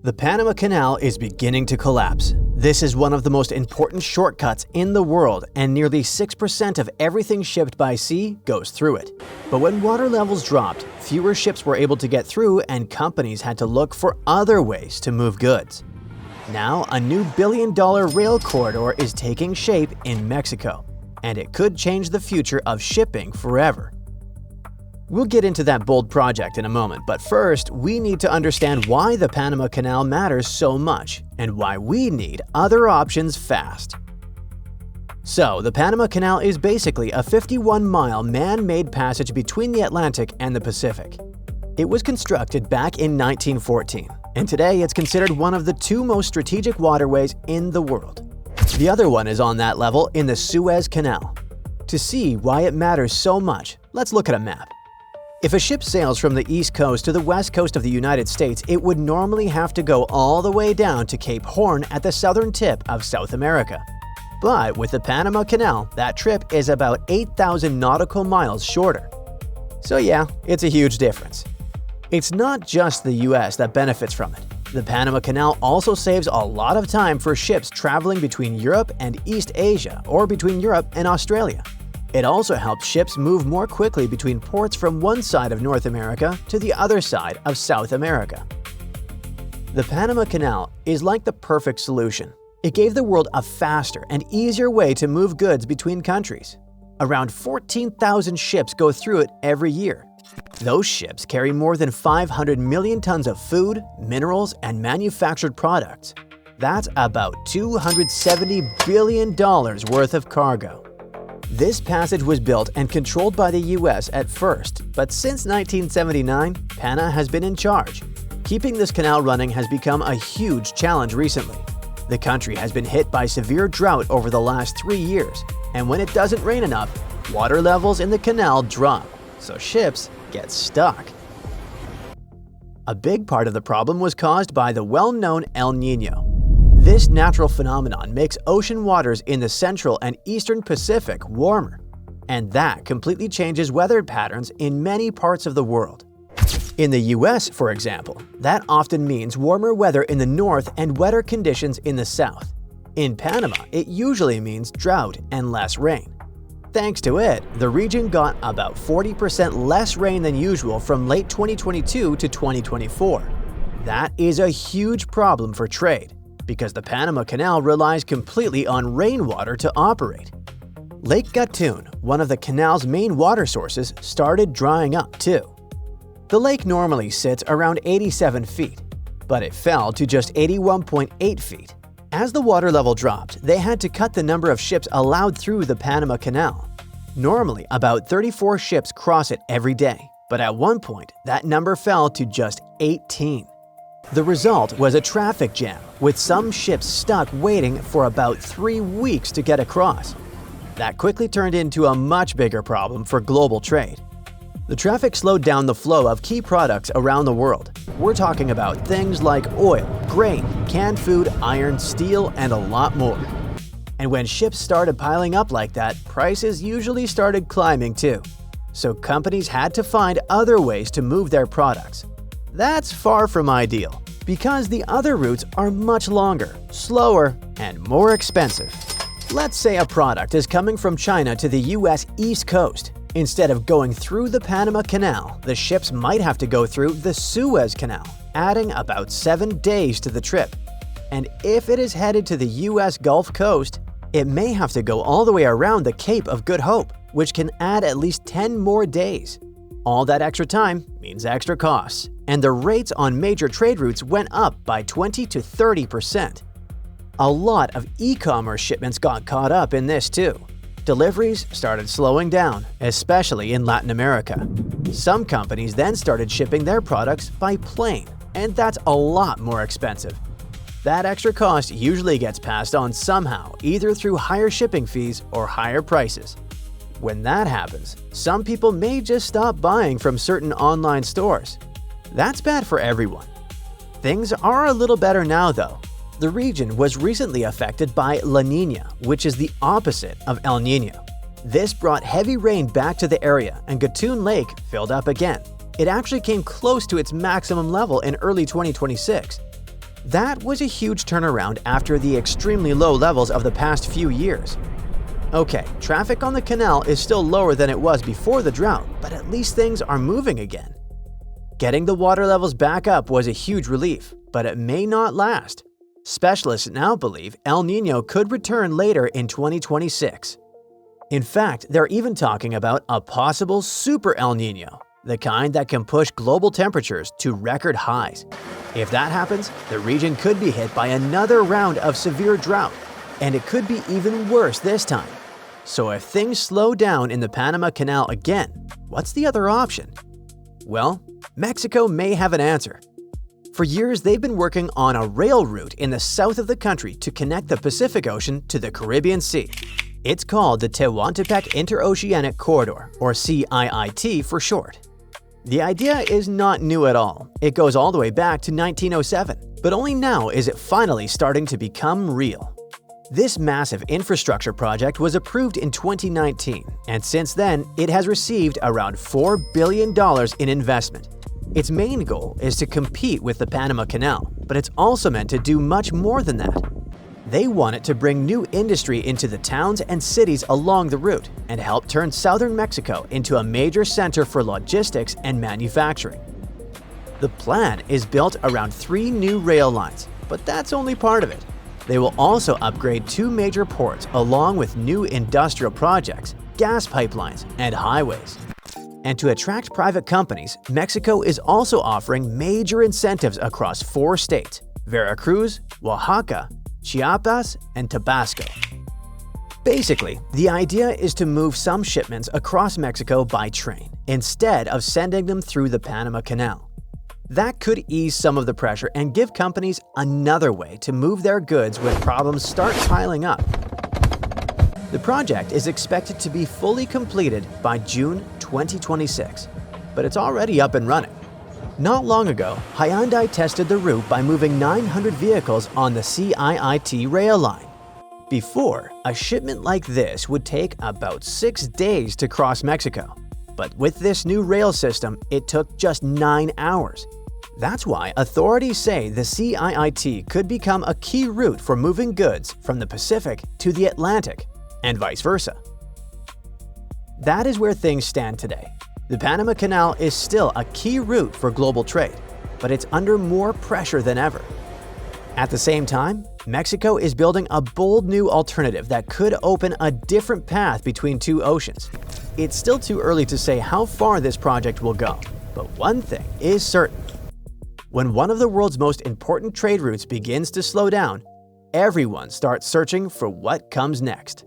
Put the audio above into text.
The Panama Canal is beginning to collapse. This is one of the most important shortcuts in the world, and nearly 6% of everything shipped by sea goes through it. But when water levels dropped, fewer ships were able to get through and companies had to look for other ways to move goods. Now, a new billion-dollar rail corridor is taking shape in Mexico, and it could change the future of shipping forever. We'll get into that bold project in a moment, but first, we need to understand why the Panama Canal matters so much and why we need other options fast. So, the Panama Canal is basically a 51-mile man-made passage between the Atlantic and the Pacific. It was constructed back in 1914, and today it's considered one of the two most strategic waterways in the world. The other one is on that level in the Suez Canal. To see why it matters so much, let's look at a map. If a ship sails from the east coast to the west coast of the United States, it would normally have to go all the way down to Cape Horn at the southern tip of South America. But with the Panama Canal, that trip is about 8,000 nautical miles shorter. So yeah, it's a huge difference. It's not just the US that benefits from it. The Panama Canal also saves a lot of time for ships traveling between Europe and East Asia or between Europe and Australia. It also helps ships move more quickly between ports from one side of North America to the other side of South America. The Panama Canal is like the perfect solution. It gave the world a faster and easier way to move goods between countries. Around 14,000 ships go through it every year. Those ships carry more than 500 million tons of food, minerals, and manufactured products. That's about $270 billion worth of cargo. This passage was built and controlled by the US at first, but since 1979, PANA has been in charge. Keeping this canal running has become a huge challenge recently. The country has been hit by severe drought over the last 3 years, and when it doesn't rain enough, water levels in the canal drop, so ships get stuck. A big part of the problem was caused by the well-known El Niño. This natural phenomenon makes ocean waters in the central and eastern Pacific warmer, and that completely changes weather patterns in many parts of the world. In the US, for example, that often means warmer weather in the north and wetter conditions in the south. In Panama, it usually means drought and less rain. Thanks to it, the region got about 40% less rain than usual from late 2022 to 2024. That is a huge problem for trade, because the Panama Canal relies completely on rainwater to operate. Lake Gatun, one of the canal's main water sources, started drying up too. The lake normally sits around 87 feet, but it fell to just 81.8 feet. As the water level dropped, they had to cut the number of ships allowed through the Panama Canal. Normally, about 34 ships cross it every day, but at one point, that number fell to just 18. The result was a traffic jam, with some ships stuck waiting for about 3 weeks to get across. That quickly turned into a much bigger problem for global trade. The traffic slowed down the flow of key products around the world. We're talking about things like oil, grain, canned food, iron, steel, and a lot more. And when ships started piling up like that, prices usually started climbing too. So companies had to find other ways to move their products. That's far from ideal, because the other routes are much longer, slower, and more expensive. Let's say a product is coming from China to the US East Coast. Instead of going through the Panama Canal, the ships might have to go through the Suez Canal, adding about 7 days to the trip. And if it is headed to the US Gulf Coast, it may have to go all the way around the Cape of Good Hope, which can add at least 10 more days. All that extra time means extra costs, and the rates on major trade routes went up by 20 to 30%. A lot of e-commerce shipments got caught up in this too. Deliveries started slowing down, especially in Latin America. Some companies then started shipping their products by plane, and that's a lot more expensive. That extra cost usually gets passed on somehow, either through higher shipping fees or higher prices. When that happens, some people may just stop buying from certain online stores. That's bad for everyone. Things are a little better now though. The region was recently affected by La Niña, which is the opposite of El Niño. This brought heavy rain back to the area and Gatun Lake filled up again. It actually came close to its maximum level in early 2026. That was a huge turnaround after the extremely low levels of the past few years. Okay, traffic on the canal is still lower than it was before the drought, but at least things are moving again. Getting the water levels back up was a huge relief, but it may not last. Specialists now believe El Niño could return later in 2026. In fact, they're even talking about a possible super El Niño, the kind that can push global temperatures to record highs. If that happens, the region could be hit by another round of severe drought, and it could be even worse this time. So if things slow down in the Panama Canal again, what's the other option? Well, Mexico may have an answer. For years, they've been working on a rail route in the south of the country to connect the Pacific Ocean to the Caribbean Sea. It's called the Tehuantepec Interoceanic Corridor, or CIIT for short. The idea is not new at all. It goes all the way back to 1907, but only now is it finally starting to become real. This massive infrastructure project was approved in 2019, and since then, it has received around $4 billion in investment. Its main goal is to compete with the Panama Canal, but it's also meant to do much more than that. They want it to bring new industry into the towns and cities along the route and help turn southern Mexico into a major center for logistics and manufacturing. The plan is built around 3 new rail lines, but that's only part of it. They will also upgrade 2 major ports along with new industrial projects, gas pipelines, and highways. And to attract private companies, Mexico is also offering major incentives across 4 states: Veracruz, Oaxaca, Chiapas, and Tabasco. Basically, the idea is to move some shipments across Mexico by train, instead of sending them through the Panama Canal. That could ease some of the pressure and give companies another way to move their goods when problems start piling up. The project is expected to be fully completed by June 2026, but it's already up and running. Not long ago, Hyundai tested the route by moving 900 vehicles on the CIIT rail line. Before, a shipment like this would take about 6 days to cross Mexico. But with this new rail system, it took just 9 hours. That's why authorities say the CIIT could become a key route for moving goods from the Pacific to the Atlantic, and vice versa. That is where things stand today. The Panama Canal is still a key route for global trade, but it's under more pressure than ever. At the same time, Mexico is building a bold new alternative that could open a different path between 2 oceans. It's still too early to say how far this project will go, but one thing is certain. When one of the world's most important trade routes begins to slow down, everyone starts searching for what comes next.